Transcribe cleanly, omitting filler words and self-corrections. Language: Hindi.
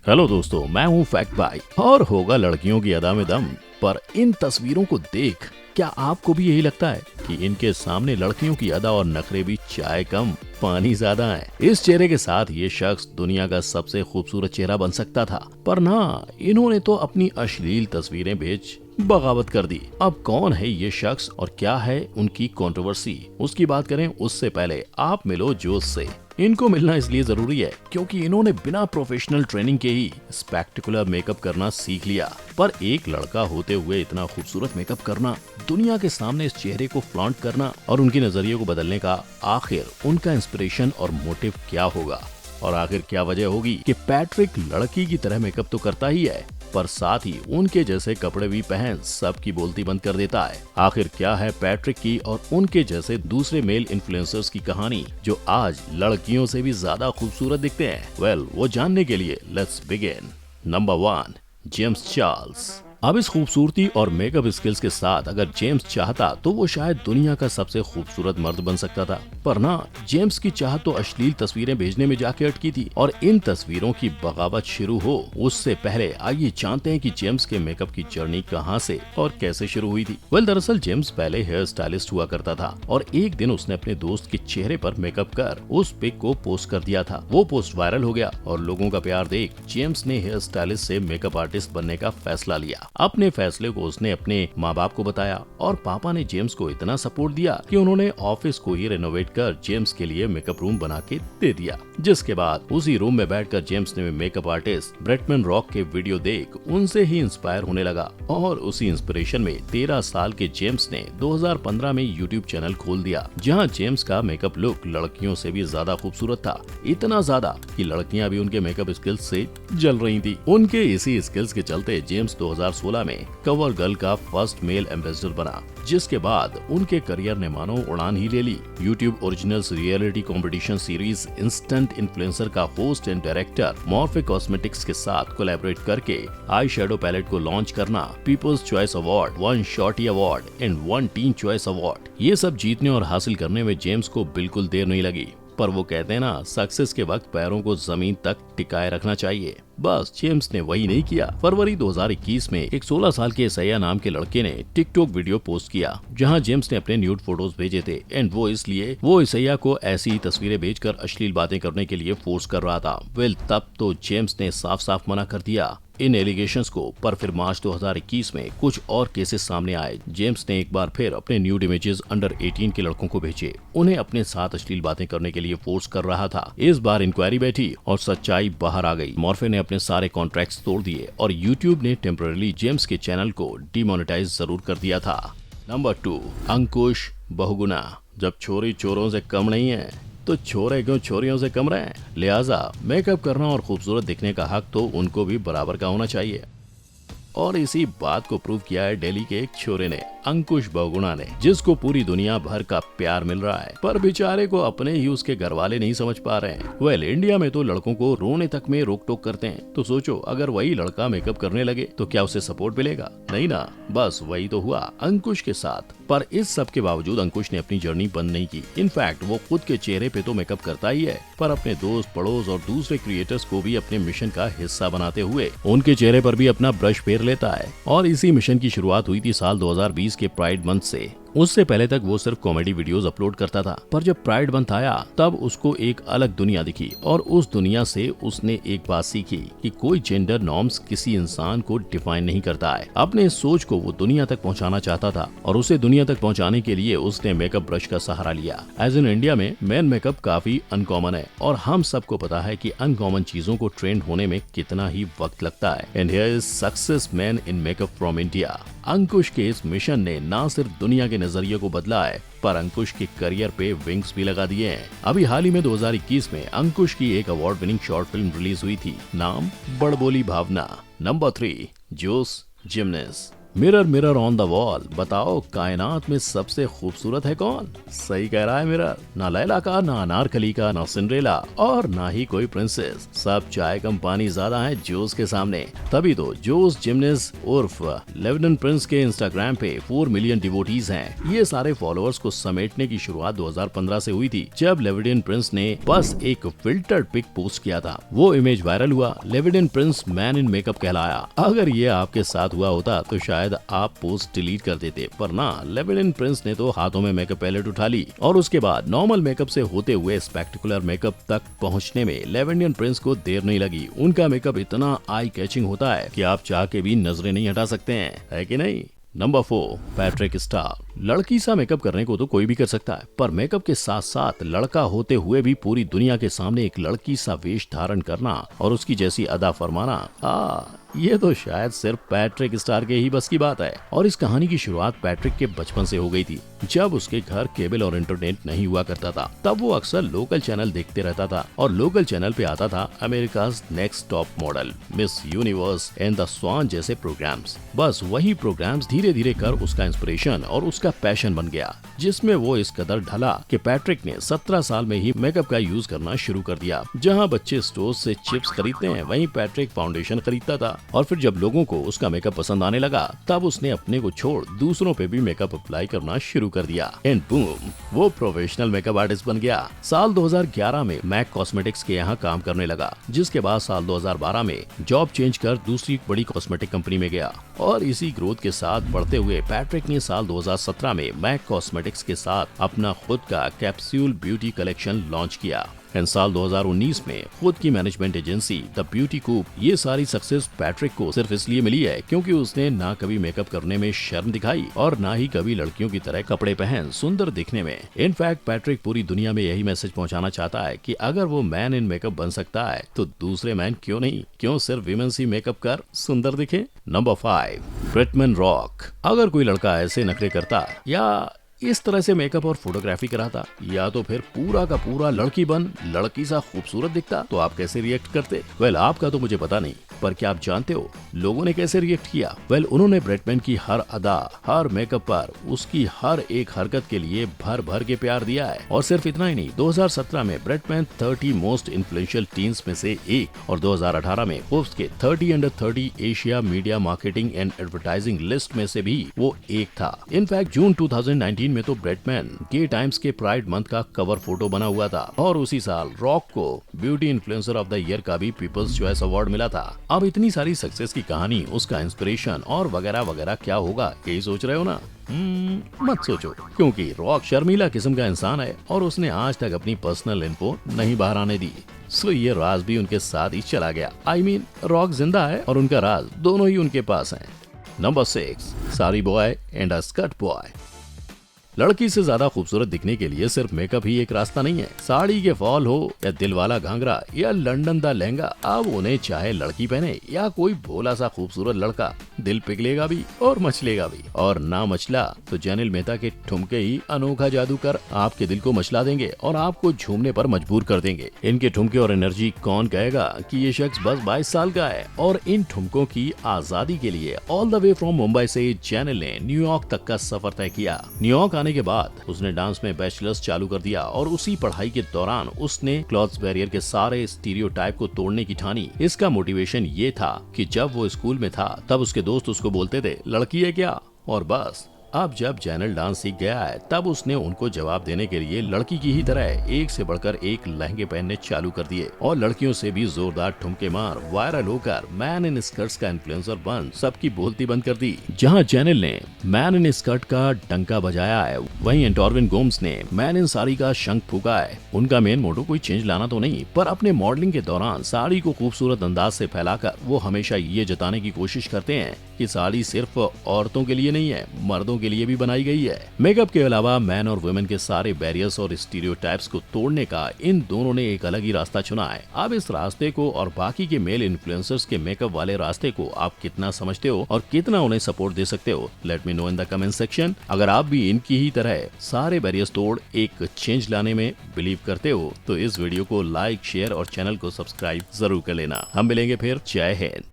हेलो दोस्तों, मैं हूँ फैक्ट भाई और होगा लड़कियों की अदा में दम। पर इन तस्वीरों को देख क्या आपको भी यही लगता है कि इनके सामने लड़कियों की अदा और नखरे भी चाय कम पानी ज्यादा है। इस चेहरे के साथ ये शख्स दुनिया का सबसे खूबसूरत चेहरा बन सकता था, पर ना, इन्होंने तो अपनी अश्लील तस्वीरें भेज बगावत कर दी। अब कौन है ये शख्स और क्या है उनकी कंट्रोवर्सी, उसकी बात करें उससे पहले आप मिलो जोश से। इनको मिलना इसलिए जरूरी है क्योंकि इन्होंने बिना प्रोफेशनल ट्रेनिंग के ही स्पेक्टिकुलर मेकअप करना सीख लिया। पर एक लड़का होते हुए इतना खूबसूरत मेकअप करना, दुनिया के सामने इस चेहरे को फ्लॉन्ट करना और उनकी नजरिए को बदलने का आखिर उनका इंस्पिरेशन और मोटिव क्या होगा, और आखिर क्या वजह होगी कि पैट्रिक लड़की की तरह मेकअप तो करता ही है पर साथ ही उनके जैसे कपड़े भी पहन सबकी बोलती बंद कर देता है। आखिर क्या है पैट्रिक की और उनके जैसे दूसरे मेल इन्फ्लुएंसर्स की कहानी जो आज लड़कियों से भी ज्यादा खूबसूरत दिखते हैं? वो जानने के लिए let's begin. Number 1, James Charles. अब इस खूबसूरती और मेकअप स्किल्स के साथ अगर जेम्स चाहता तो वो शायद दुनिया का सबसे खूबसूरत मर्द बन सकता था, पर ना, जेम्स की चाहत तो अश्लील तस्वीरें भेजने में जाके अटकी थी। और इन तस्वीरों की बगावत शुरू हो उससे पहले आइए जानते हैं कि जेम्स के मेकअप की जर्नी कहां से और कैसे शुरू हुई थी। दरअसल जेम्स पहले हेयर स्टाइलिस्ट हुआ करता था और एक दिन उसने अपने दोस्त के चेहरे पर मेकअप कर उस पिक को पोस्ट कर दिया था। वो पोस्ट वायरल हो गया और लोगों का प्यार देख जेम्स ने हेयर स्टाइलिस्ट से मेकअप आर्टिस्ट बनने का फैसला लिया। अपने फैसले को उसने अपने माँ बाप को बताया और पापा ने जेम्स को इतना सपोर्ट दिया कि उन्होंने ऑफिस को ही रेनोवेट कर जेम्स के लिए मेकअप रूम बना के दे दिया। जिसके बाद उसी रूम में बैठकर जेम्स ने मेकअप आर्टिस्ट ब्रेटमैन रॉक के वीडियो देख उनसे ही इंस्पायर होने लगा और उसी इंस्पिरेशन में 13 साल के जेम्स ने 2015 में यूट्यूब चैनल खोल दिया, जहां जेम्स का मेकअप लुक लड़कियों से भी ज्यादा खूबसूरत था। इतना ज्यादा कि लड़कियां भी उनके मेकअप स्किल्स से जल रही थी। उनके इसी स्किल्स के चलते जेम्स 2016 में कवर गर्ल का फर्स्ट मेल एम्बेसडर बना, जिसके बाद उनके करियर ने मानो उड़ान ही ले ली। YouTube Originals reality competition series Instant Influencer का host and director Morphe Cosmetics के साथ कोलैबोरेट करके आई शेडो पैलेट को लॉन्च करना, People's Choice Award, 1 Shorty Award and 1 Teen Choice Award, ये सब जीतने और हासिल करने में जेम्स को बिल्कुल देर नहीं लगी। पर वो कहते हैं ना, सक्सेस के वक्त पैरों को जमीन तक टिकाए रखना चाहिए। बस जेम्स ने वही नहीं किया। फरवरी 2021 में एक 16 साल के ईसाइया नाम के लड़के ने टिकटॉक वीडियो पोस्ट किया, जहां जेम्स ने अपने न्यूड फोटोज भेजे थे एंड वो इसलिए वो ईसाइया को ऐसी ही तस्वीरें भेजकर अश्लील बातें करने के लिए फोर्स कर रहा था। तब तो जेम्स ने साफ साफ मना कर दिया इन एलिगेशंस को। पर फिर मार्च 2021 में कुछ और केसेस सामने आए। जेम्स ने एक बार फिर अपने न्यूड इमेजेस अंडर 18 के लड़कों को भेजे, उन्हें अपने साथ अश्लील बातें करने के लिए फोर्स कर रहा था। इस बार इंक्वायरी बैठी और सच्चाई बाहर आ गई। मॉर्फे ने अपने सारे कॉन्ट्रैक्ट्स तोड़ दिए और यूट्यूब ने टेम्पररी जेम्स के चैनल को डिमोनेटाइज जरूर कर दिया था। नंबर 2, अंकुश बहुगुणा। जब छोरी चोरों से कम नहीं है तो छोरे क्यों छोरियों से कम रहे? लिहाजा मेकअप करना और खूबसूरत दिखने का हक तो उनको भी बराबर का होना चाहिए। और इसी बात को प्रूव किया है दिल्ली के एक छोरे ने, अंकुश बहुगुणा ने, जिसको पूरी दुनिया भर का प्यार मिल रहा है, पर बेचारे को अपने ही उसके घर वाले नहीं समझ पा रहे हैं। इंडिया में तो लड़कों को रोने तक में रोक टोक करते हैं, तो सोचो अगर वही लड़का मेकअप करने लगे तो क्या उसे सपोर्ट मिलेगा? नहीं ना। बस वही तो हुआ अंकुश के साथ। पर इस सब के बावजूद अंकुश ने अपनी जर्नी बंद नहीं की। इनफैक्ट वो खुद के चेहरे पे तो मेकअप करता ही है, पर अपने दोस्त, पड़ोस और दूसरे क्रिएटर्स को भी अपने मिशन का हिस्सा बनाते हुए उनके चेहरे पर भी अपना ब्रश फेर लेता है। और इसी मिशन की शुरुआत हुई थी साल 2020 के प्राइड मंथ से। उससे पहले तक वो सिर्फ कॉमेडी वीडियोस अपलोड करता था, पर जब प्राइड मंथ आया तब उसको एक अलग दुनिया दिखी और उस दुनिया से उसने एक बात सीखी कि कोई जेंडर नॉर्म्स किसी इंसान को डिफाइन नहीं करता है। अपने सोच को वो दुनिया तक पहुंचाना चाहता था और उसे दुनिया तक पहुंचाने के लिए उसने मेकअप ब्रश का सहारा लिया। एज इन इंडिया में मेन मेकअप काफी अनकॉमन है और हम सबको पता है कि अनकॉमन चीजों को ट्रेंड होने में कितना ही वक्त लगता है। And here is success man in makeup from India. Ankush के इस मिशन ने न सिर्फ दुनिया के नजरिए को बदला है, पर अंकुश के करियर पे विंग्स भी लगा दिए हैं। अभी हाल ही में 2021 में अंकुश की एक award winning short film release हुई थी, नाम Badboli Bhavna. Number 3, Josh Jimenez. Mirror mirror on the wall, बताओ कायनात में सबसे खूबसूरत है कौन? सही कह रहा है मिरर। ना लैला का, ना अनारकली का, ना सिंड्रेला और ना ही कोई प्रिंसेस। सब चाय कम पानी ज्यादा है जोस के सामने। तभी तो जोस जिमनेस उर्फ लेवडन प्रिंस के इंस्टाग्राम पे 4 मिलियन डिवोटीज हैं। ये सारे फॉलोअर्स को समेटने की शुरुआत 2015 से हुई थी, जब लेवडिन प्रिंस ने बस एक फिल्टर्ड पिक पोस्ट किया था। वो इमेज वायरल हुआ, लेवडिन प्रिंस मैन इन मेकअप कहलाया। अगर ये आपके साथ हुआ होता तो शायद आप पोस्ट डिलीट कर देते, पर ना, लेवडिन प्रिंस ने तो हाथों में मेकअप पैलेट उठा ली और उसके बाद नॉर्मल मेकअप से होते हुए स्पेक्टिकुलर मेकअप तक पहुंचने में लेवडिन प्रिंस को देर नहीं लगी। उनका मेकअप इतना आई कैचिंग होता है कि आप चाह के भी नजरें नहीं हटा सकते हैं, है कि नहीं? Number 4, Patrick star. लड़की सा मेकअप करने को तो कोई भी कर सकता है, पर मेकअप के साथ साथ लड़का होते हुए भी पूरी दुनिया के सामने एक लड़की सा वेश धारण करना और उसकी जैसी अदा फरमाना, ये तो शायद सिर्फ पैट्रिक स्टार के ही बस की बात है। और इस कहानी की शुरुआत पैट्रिक के बचपन से हो गई थी। जब उसके घर केबल और इंटरनेट नहीं हुआ करता था, तब वो अक्सर लोकल चैनल देखते रहता था और लोकल चैनल पे आता था America's Next Top Model, Miss Universe and The Swan जैसे प्रोग्राम्स। बस वही प्रोग्राम्स धीरे धीरे कर उसका इंस्पिरेशन और उसका पैशन बन गया, जिसमें वो इस कदर ढला कि पैट्रिक ने 17 साल में ही मेकअप का यूज करना शुरू कर दिया। जहाँ बच्चे स्टोर से चिप्स खरीदते हैं, वहीं पैट्रिक फाउंडेशन खरीदता था। और फिर जब लोगों को उसका मेकअप पसंद आने लगा, तब उसने अपने को छोड़ दूसरों पे भी मेकअप अप्लाई करना शुरू कर दिया। एंड बूम, वो प्रोफेशनल मेकअप आर्टिस्ट बन गया। साल 2011 में मैक कॉस्मेटिक्स के यहाँ काम करने लगा, जिसके बाद साल 2012 में जॉब चेंज कर दूसरी बड़ी कॉस्मेटिक कंपनी में गया। और इसी ग्रोथ के साथ बढ़ते हुए पैट्रिक ने साल 2017 में मैक कॉस्मेटिक्स के साथ अपना खुद का कैप्सूल ब्यूटी कलेक्शन लॉन्च किया। साल 2019 में खुद की मैनेजमेंट एजेंसी द ब्यूटी कूप। ये सारी सक्सेस पैट्रिक को सिर्फ इसलिए मिली है क्योंकि उसने ना कभी मेकअप करने में शर्म दिखाई और ना ही कभी लड़कियों की तरह कपड़े पहन सुंदर दिखने में। इनफैक्ट पैट्रिक पूरी दुनिया में यही मैसेज पहुंचाना चाहता है कि अगर वो मैन इन मेकअप बन सकता है तो दूसरे मैन क्यों नहीं? क्यों सिर्फ विमेंस ही मेकअप कर सुंदर दिखे? Number 5, Bretman Rock. अगर कोई लड़का ऐसे नखरे करता या इस तरह से मेकअप और फोटोग्राफी कराता, या तो फिर पूरा का पूरा लड़की बन लड़की सा खूबसूरत दिखता, तो आप कैसे रिएक्ट करते? वेल, आपका तो मुझे पता नहीं, पर क्या आप जानते हो लोगों ने कैसे रिएक्ट किया? वेल, उन्होंने ब्रैडमैन की हर अदा, हर मेकअप पर, उसकी हर एक हरकत के लिए भर भर के प्यार दिया है। और सिर्फ इतना ही नहीं, 2017 में ब्रैडमैन 30 मोस्ट इन्फ्लुएंशियल टीन्स में से एक और 2018 में फोर्ब्स के 30 under 30 Asia media marketing and advertising list में से भी वो एक था। इनफैक्ट जून 2019 में तो ब्रैडमैन गे टाइम्स के प्राइड मंथ का कवर फोटो बना हुआ था। और उसी साल रॉक को beauty influencer of the year का भी पीपल्स चॉइस अवार्ड मिला था। अब इतनी सारी सक्सेस की कहानी, उसका इंस्पिरेशन और वगैरह वगैरह क्या होगा, यही सोच रहे हो ना? मत सोचो, क्योंकि रॉक शर्मीला किस्म का इंसान है और उसने आज तक अपनी पर्सनल इन्फो नहीं बाहर आने दी। सो ये राज भी उनके साथ ही चला गया। I mean, रॉक जिंदा है और उनका राज दोनों ही उनके पास है। Number 6, sari boy and a skirt boy. लड़की से ज्यादा खूबसूरत दिखने के लिए सिर्फ मेकअप ही एक रास्ता नहीं है। साड़ी के फॉल हो या दिलवाला घाघरा या लंदन दा लहंगा, अब उन्हें चाहे लड़की पहने या कोई भोला सा खूबसूरत लड़का, दिल पिघलेगा भी और मचलेगा भी। और ना मचला तो जैनिल मेहता के ठुमके ही अनोखा जादू कर आपके दिल को मचला देंगे और आपको झूमने पर मजबूर कर देंगे। इनके ठुमके और एनर्जी कौन कहेगा कि ये शख्स बस 22 साल का है। और इन ठुमकों की आजादी के लिए all the way from Mumbai से जैनिल ने न्यूयॉर्क तक का सफर तय किया। न्यूयॉर्क आने के बाद उसने डांस में बैचलर्स चालू कर दिया और उसी पढ़ाई के दौरान उसने क्लॉथ्स बैरियर के सारे स्टीरियोटाइप को तोड़ने की ठानी। इसका मोटिवेशन ये था कि जब वो स्कूल में था तब उसके दोस्त उसको बोलते थे लड़की है क्या, और बस। अब जब जैनल डांस सीख गया है तब उसने उनको जवाब देने के लिए लड़की की ही तरह एक से बढ़कर एक लहंगे पहनने चालू कर दिए और लड़कियों से भी जोरदार ठुमके मार वायरल होकर मैन इन स्कर्ट्स का इन्फ्लुएंसर बन सबकी बोलती बंद कर दी। जहां जैनल ने मैन इन स्कर्ट का डंका बजाया है, वहीं एंटोरविन गोम्स ने मैन इन साड़ी का शंख फूका है। उनका मेन मोटो कोई चेंज लाना तो नहीं, पर अपने मॉडलिंग के दौरान साड़ी को खूबसूरत अंदाज से फैलाकर वो हमेशा ये जताने की कोशिश करते हैं कि साड़ी सिर्फ औरतों के लिए नहीं है, मर्दों के लिए भी बनाई गई है। मेकअप के अलावा मैन और वुमेन के सारे बैरियर्स और स्टीरियोटाइप्स को तोड़ने का इन दोनों ने एक अलग ही रास्ता चुना है। अब इस रास्ते को और बाकी के मेल इन्फ्लुएंसर्स के मेकअप वाले रास्ते को आप कितना समझते हो और कितना उन्हें सपोर्ट दे सकते हो? Let me know in the comment section. अगर आप भी इनकी ही तरह सारे बैरियर्स तोड़ एक चेंज लाने में बिलीव करते हो तो इस वीडियो को लाइक, शेयर और चैनल को सब्सक्राइब जरूर कर लेना। हम मिलेंगे फिर। जय हिंद।